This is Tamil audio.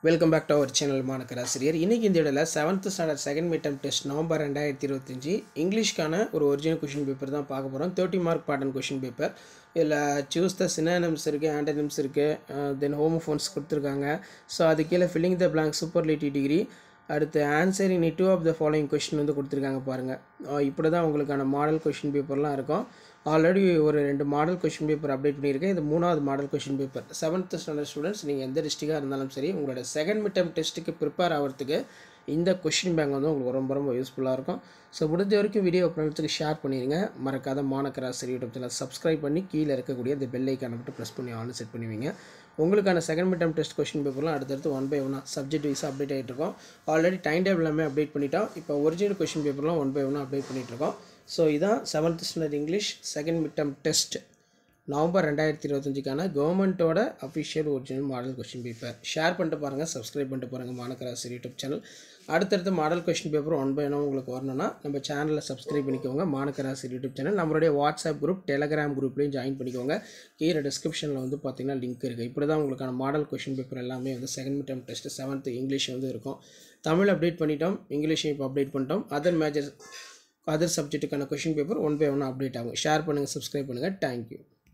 Welcome back to our channel மாணக்கராசிரியர். இன்றைக்கி இந்த இடத்துல 7th standard second mid term test November 2025 இங்கிலீஷ்க்கான ஒரு ஒரிஜினல் கொஷின் பேப்பர் தான் பார்க்க போகிறோம். 30 மார்க் பேட்டர்ன் கொஷின் பேப்பர். இதில் சூஸ் த சினானிம்ஸ் இருக்குது, ஆண்டனிம்ஸ் இருக்குது, தென் ஹோமோஃபோன்ஸ் கொடுத்துருக்காங்க. ஸோ அது கீழே filling the blank superlative degree, அடுத்து answering any 2 of the following question வந்து கொடுத்துருக்காங்க பாருங்கள். இப்படி தான் உங்களுக்கான மாடல் கொஷின் பேப்பர்லாம் இருக்கும். ஆல்ரெடி ஒரு 2 மாடல் கொஷின் பேப்பர் அப்டேட் பண்ணியிருக்கேன். இது 3வது model question paper. 7th standard students நீங்கள் எந்த டிஸ்ட்ரிக்டாக இருந்தாலும் சரி, உங்களோட செகண்ட் மிட் டெர்ம் டெஸ்ட்டுக்கு ப்ரிப்பேர் ஆகிறதுக்கு இந்த கொஷின் பேங்க் வந்து உங்களுக்கு ரொம்ப ரொம்ப யூஸ்ஃபுல்லாக இருக்கும். ஸோ முடிஞ்ச வரைக்கும் வீடியோ பண்ணுறதுக்கு ஷேர் பண்ணிடுங்க. மறக்காத மாணக்கராசிரியர் யூடியூப் சேனல் சப்ஸ்கிரைப் பண்ணி கீழே இருக்கக்கூடிய இந்த பெல் ஐக்கானை மட்டும் ப்ரெஸ் பண்ணி ஆன் செட் பண்ணுவீங்க. உங்களுக்கான second mid term test question பேப்பர்லாம் அடுத்தடுத்து 1 by 1 சப்ஜெக்ட் வைஸாக அப்டேட் ஆகிட்டு இருக்கோம். ஆல்ரெடி டைம் டேபிள் எல்லாமே அப்டேட் பண்ணிட்டோம். இப்போ ஒரிஜினல் கொஷின் பேப்பர்லாம் 1 by 1 அப்டேட் பண்ணிகிட்ருக்கோம். ஸோ இதான் 7th standard English second mid term test November 2025க்கான கவர்மெண்ட்டோட official original model question paper. Share பண்ணிட்டு பாருங்கள், சப்ஸ்கிரைப் பண்ணிட்டு பாருங்கள் மாணக்கராசிரியர் யூடியூப் சேனல். அடுத்தடுத்து மாடல் கொஷின் பேப்பர் 1 by 1 உங்களுக்கு வரணும்னா நம்ம சேனலில் சப்ஸ்கிரைப் பண்ணிக்கோங்க. மாணக்கராசிரியர் யூடியூப் சேனல் நம்மளுடைய வாட்ஸ்அப் குரூப், டெலகிராம் குரூப்லேயும் ஜாயின் பண்ணிக்கோங்க. கீழே டிஸ்கிரிப்ஷனில் வந்து பார்த்தீங்கன்னா லிங்க் இருக்குது. இப்படி தான் உங்களுக்கான மாடல் கொஷின் பேப்பர் எல்லாமே வந்து second mid term test 7th English வந்து இருக்கும். தமிழ் அப்டேட் பண்ணிட்டோம், இங்கிலீஷையும் இப்போ அப்டேட் பண்ணிட்டோம். அதர் சப்ஜெக்ட்டுக்கான கொஷின் பேப்பர் 1 by 1 அப்டேட் ஆகும். ஷேர் பண்ணுங்கள், சப்ஸ்கிரைப் பண்ணுங்கள். தேங்க்யூ.